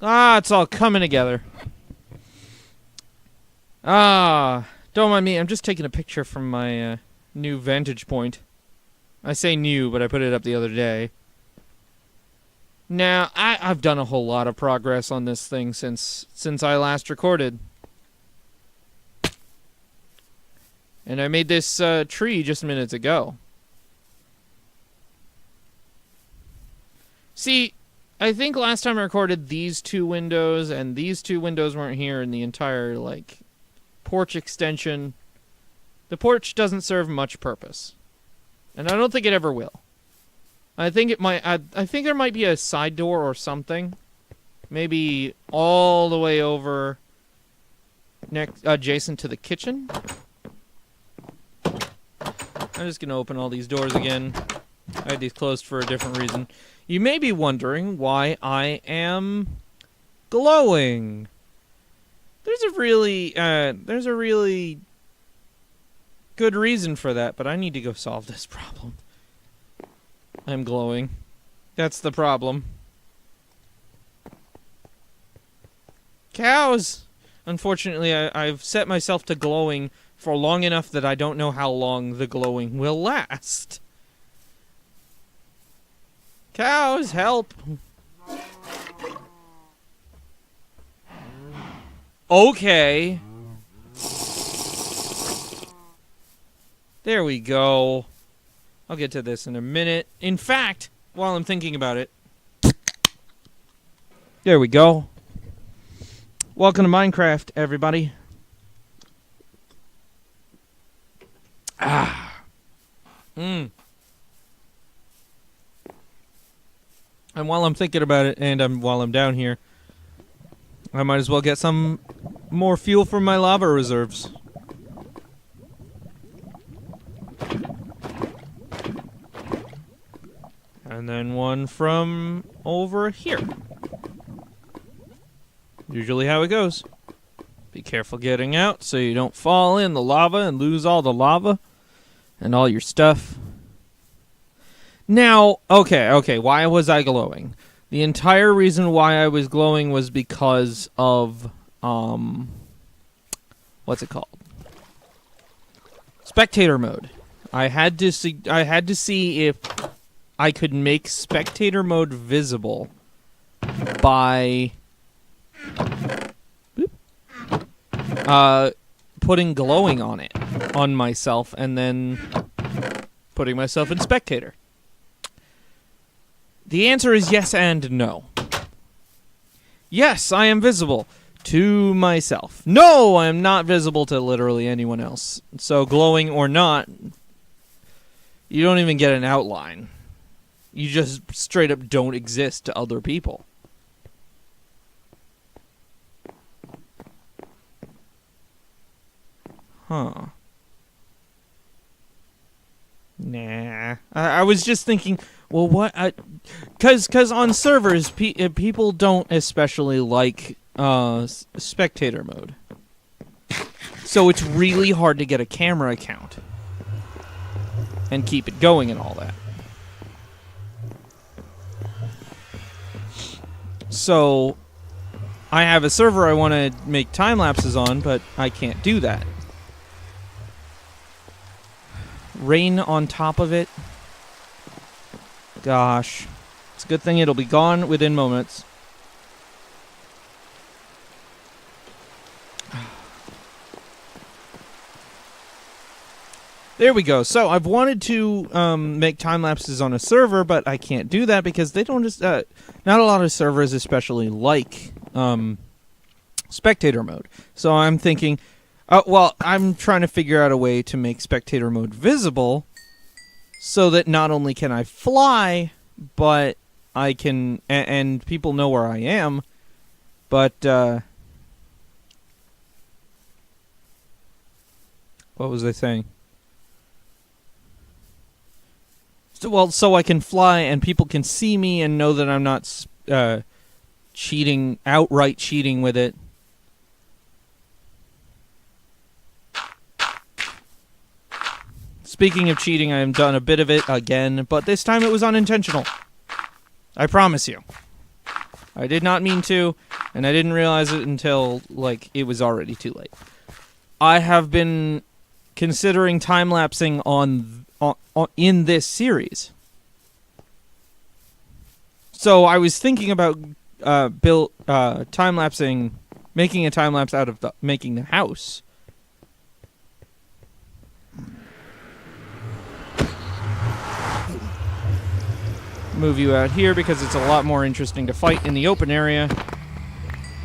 Ah, it's all coming together. Ah, don't mind me. I'm just taking a picture from my new vantage point. I say new, but I put it up the other day. Now, I've done a whole lot of progress on this thing since I last recorded. And I made this tree just minutes ago. See, I think last time I recorded these two windows, and these two windows weren't here in the entire, like, porch extension. The porch doesn't serve much purpose. And I don't think it ever will. I think it might, I think there might be a side door or something. Maybe all the way over next, adjacent to the kitchen. I'm just gonna open all these doors again. I had these closed for a different reason. You may be wondering why I am glowing. There's a really good reason for that, but I need to go solve this problem. I'm glowing. That's the problem. Cows! Unfortunately, I've set myself to glowing for long enough that I don't know how long the glowing will last. Cows, help! Okay. There we go. I'll get to this in a minute. In fact, while I'm thinking about it... There we go. Welcome to Minecraft, everybody. Ah. And while I'm thinking about it, and while I'm down here, I might as well get some more fuel from my lava reserves. And then one from over here. Usually how it goes. Be careful getting out so you don't fall in the lava and lose all the lava and all your stuff. Now, okay, why was I glowing? The entire reason why I was glowing was because of, what's it called? Spectator mode. I had to see if I could make spectator mode visible by putting glowing on it, on myself, and then putting myself in spectator. The answer is yes and no. Yes, I am visible to myself. No, I am not visible to literally anyone else. So glowing or not, you don't even get an outline. You just straight up don't exist to other people. Huh. Nah. I was just thinking, well, what? Because on servers, people don't especially like spectator mode. So it's really hard to get a camera account and keep it going and all that. So I have a server I want to make time lapses on, but I can't do that. Rain on top of it. Gosh. It's a good thing it'll be gone within moments. There we go. So I've wanted to make time lapses on a server, but I can't do that because they don't just... not a lot of servers especially like spectator mode. So I'm thinking... well, I'm trying to figure out a way to make spectator mode visible so that not only can I fly, but I can... and people know where I am, but... what was I saying? Well, so I can fly and people can see me and know that I'm not cheating, outright cheating with it. Speaking of cheating, I have done a bit of it again, but this time it was unintentional. I promise you. I did not mean to. And I didn't realize it until, like, it was already too late. I have been considering time-lapsing on in this series. So I was thinking about time-lapsing, making a time-lapse out of making the house. Move you out here because it's a lot more interesting to fight in the open area.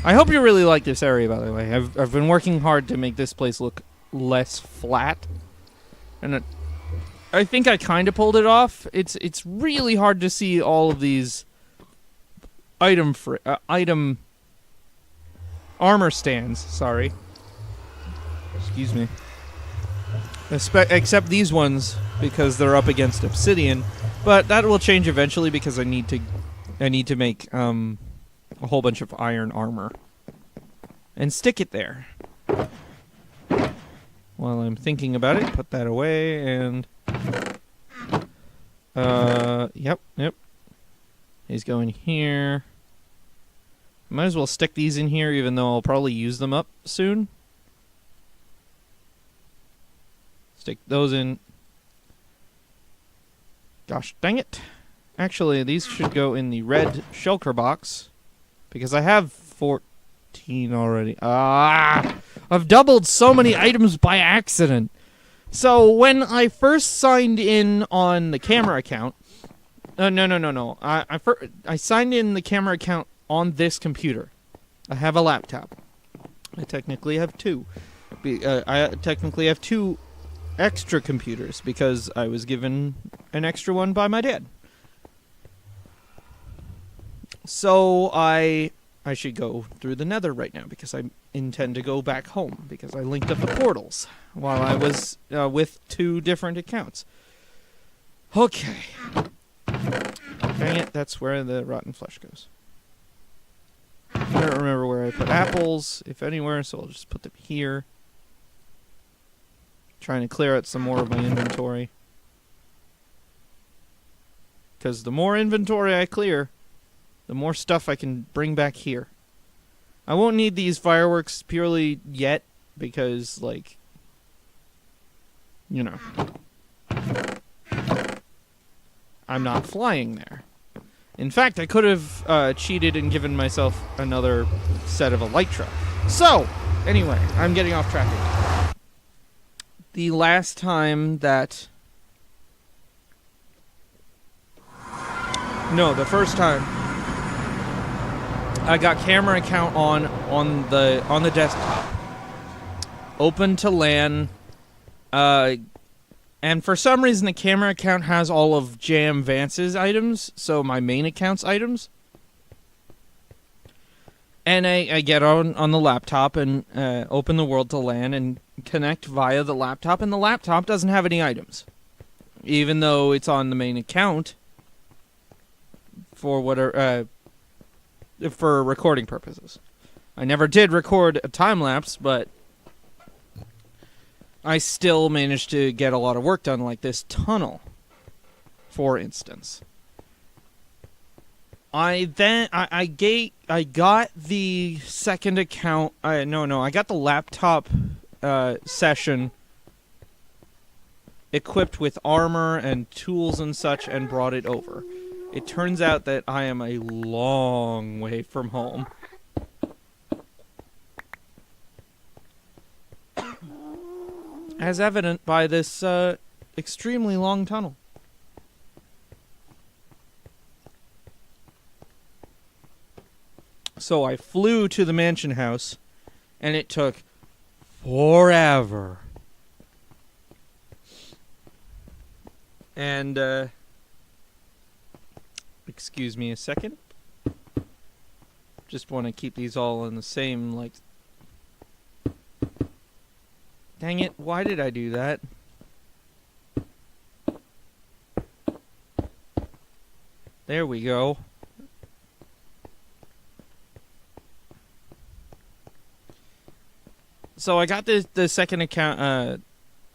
I hope you really like this area, by the way. I've been working hard to make this place look less flat, and I think I kind of pulled it off. It's really hard to see all of these item armor stands. Sorry, excuse me. Except these ones because they're up against obsidian, but that will change eventually because I need to make a whole bunch of iron armor and stick it there. While I'm thinking about it, put that away and yep. He's going here. Might as well stick these in here even though I'll probably use them up soon. Stick those in. Gosh dang it. Actually, these should go in the red shulker box because I have 14 already. I've doubled so many items by accident. So when I first signed in on the camera account, no. I signed in the camera account on this computer. I have a laptop. I technically have two. I technically have two extra computers because I was given an extra one by my dad. So I should go through the nether right now because I intend to go back home because I linked up the portals while I was with two different accounts. Okay. Dang it, that's where the rotten flesh goes. I don't remember where I put apples, if anywhere, so I'll just put them here. Trying to clear out some more of my inventory. Because the more inventory I clear, the more stuff I can bring back here. I won't need these fireworks purely yet, because, like, you know, I'm not flying there. In fact, I could have cheated and given myself another set of elytra. So, anyway, I'm getting off track again. The last time that... No, the first time I got camera account on the desktop. Open to LAN. And for some reason the camera account has all of Vance's items, so my main account's items. And I get on the laptop and open the world to LAN and connect via the laptop, and the laptop doesn't have any items. Even though it's on the main account for whatever for recording purposes. I never did record a time-lapse, but I still managed to get a lot of work done, like this tunnel, for instance. I got the second account. I got the laptop session equipped with armor and tools and such, and brought it over. It turns out that I am a long way from home. As evident by this extremely long tunnel. So I flew to the mansion house, and it took forever. And, excuse me a second. Just want to keep these all in the same, like... Dang it, why did I do that? There we go. So I got the second account,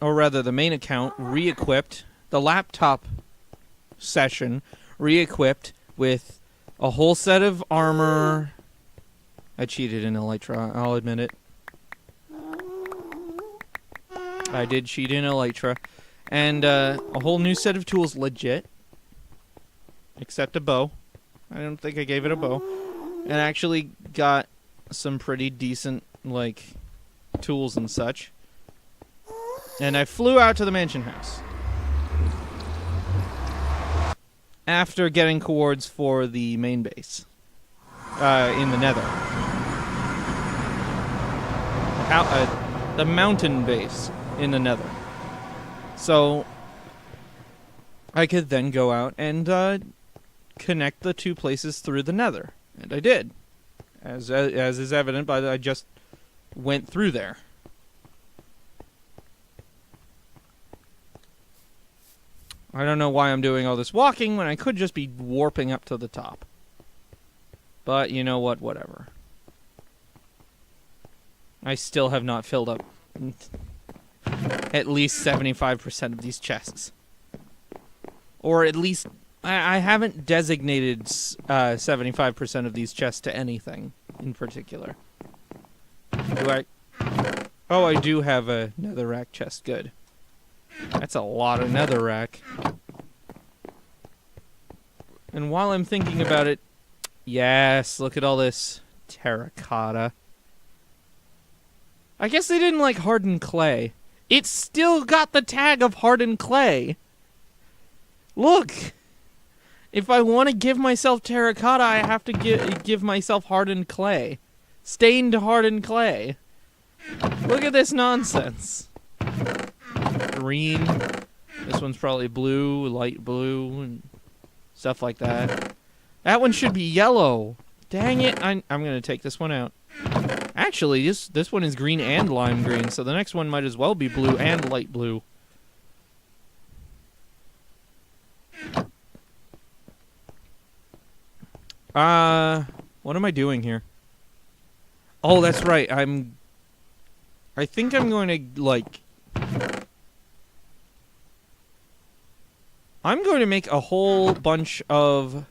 or rather the main account, re-equipped. The laptop session re-equipped with a whole set of armor, I cheated in Elytra, I'll admit it. I did cheat in Elytra. And a whole new set of tools, legit. Except a bow. I don't think I gave it a bow. And actually got some pretty decent, like, tools and such. And I flew out to the mansion house. After getting coords for the main base. In the nether. The mountain base in the nether. So, I could then go out and connect the two places through the nether. And I did. As is evident by that I just went through there. I don't know why I'm doing all this walking when I could just be warping up to the top. But you know what, whatever. I still have not filled up at least 75% of these chests. Or at least, I haven't designated 75% of these chests to anything in particular. Do I? Oh, I do have a netherrack chest, good. That's a lot of netherrack. And while I'm thinking about it, yes, look at all this terracotta. I guess they didn't like hardened clay. It's still got the tag of hardened clay. Look! If I want to give myself terracotta, I have to give myself hardened clay. Stained hardened clay. Look at this nonsense. Green. This one's probably blue, light blue, and stuff like that. That one should be yellow. Dang it, I'm going to take this one out. Actually, this one is green and lime green, so the next one might as well be blue and light blue. What am I doing here? Oh, that's right. I think I'm going to, like... I'm going to make a whole bunch of...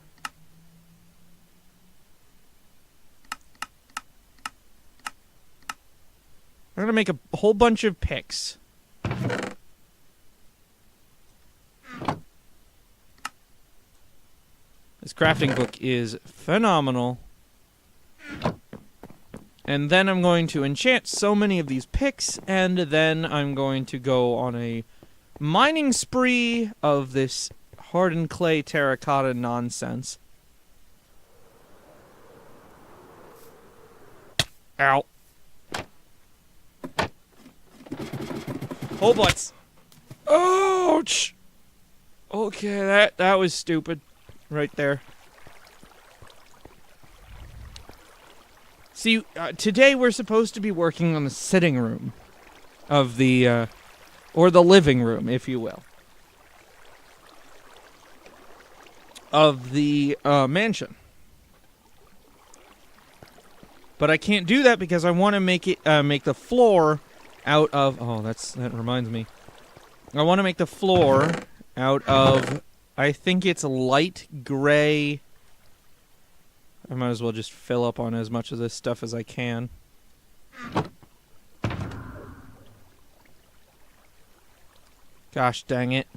I'm going to make a whole bunch of picks. This crafting book is phenomenal. And then I'm going to enchant so many of these picks, and then I'm going to go on a mining spree of this hardened clay terracotta nonsense. Ow. Whole butts. Ouch! Okay, that was stupid. Right there. See, today we're supposed to be working on the sitting room of the, or the living room, if you will, of the mansion. But I can't do that because I want to make it make the floor out of. Oh, that reminds me. I want to make the floor out of. I think it's light gray. I might as well just fill up on as much of this stuff as I can. Gosh dang it.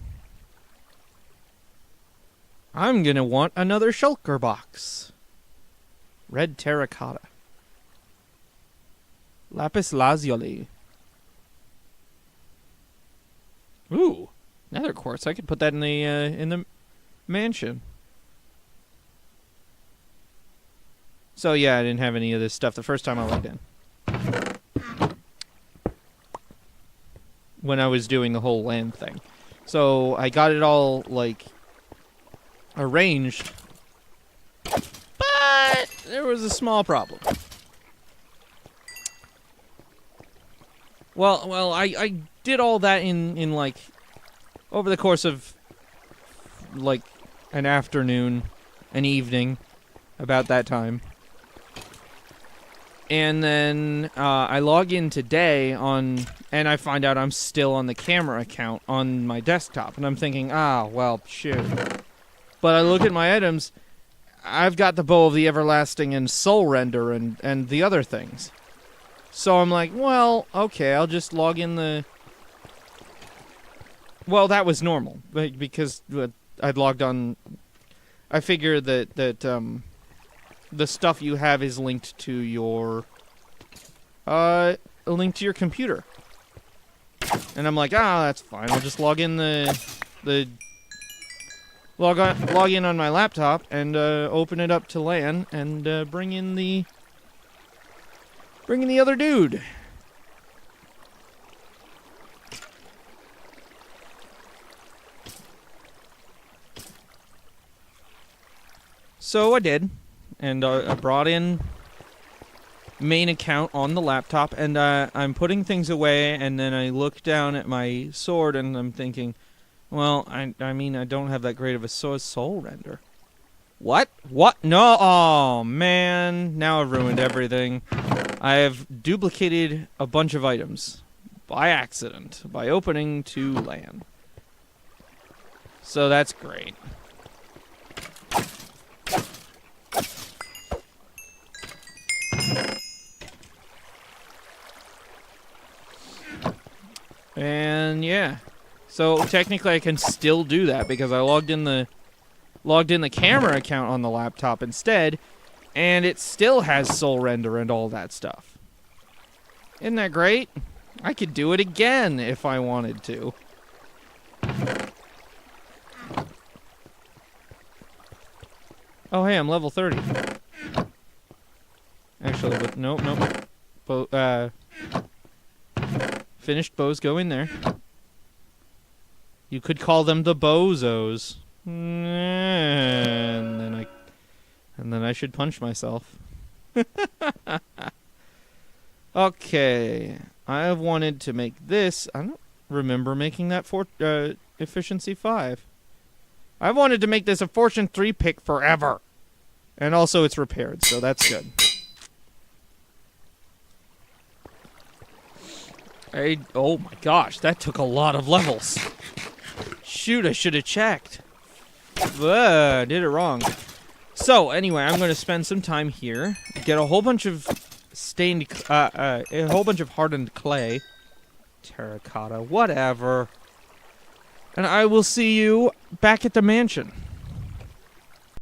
I'm gonna want another shulker box. Red terracotta. Lapis lazuli. Ooh, nether quartz. I could put that in the mansion. So yeah, I didn't have any of this stuff the first time I logged in. When I was doing the whole land thing. So I got it all, like, arranged. But there was a small problem. Well, I did all that in like, over the course of, like, an afternoon, an evening, about that time. And then I log in today and I find out I'm still on the camera account on my desktop. And I'm thinking, well, shoot. But I look at my items, I've got the Bow of the Everlasting and Soul Render and the other things. So I'm like, well, okay, I'll just log in the... Well, that was normal, because I'd logged on... I figure that the stuff you have is linked to your... linked to your computer. And I'm like, that's fine. I'll just log in log in on my laptop and open it up to LAN and bring in the other dude. So I did, and I brought in main account on the laptop, and I'm putting things away, and then I look down at my sword, and I'm thinking, well, I mean, I don't have that great of a soul render. What? What? No! Oh, man. Now I've ruined everything. I have duplicated a bunch of items by accident by opening to LAN. So that's great. And yeah, so technically I can still do that because I logged in the camera account on the laptop instead, and it still has Soul Render and all that stuff. Isn't that great? I could do it again if I wanted to. Oh hey, I'm level 30. Actually, but nope. Finished bows go in there. You could call them the bozos. And then I should punch myself. Okay. I have wanted to make this. I don't remember making that for efficiency 5. I've wanted to make this a fortune 3 pick forever. And also it's repaired, so that's good. Oh my gosh, that took a lot of levels. Shoot, I should have checked. Did it wrong. So, anyway, I'm going to spend some time here, get a whole bunch of a whole bunch of hardened clay, terracotta, whatever. And I will see you back at the mansion.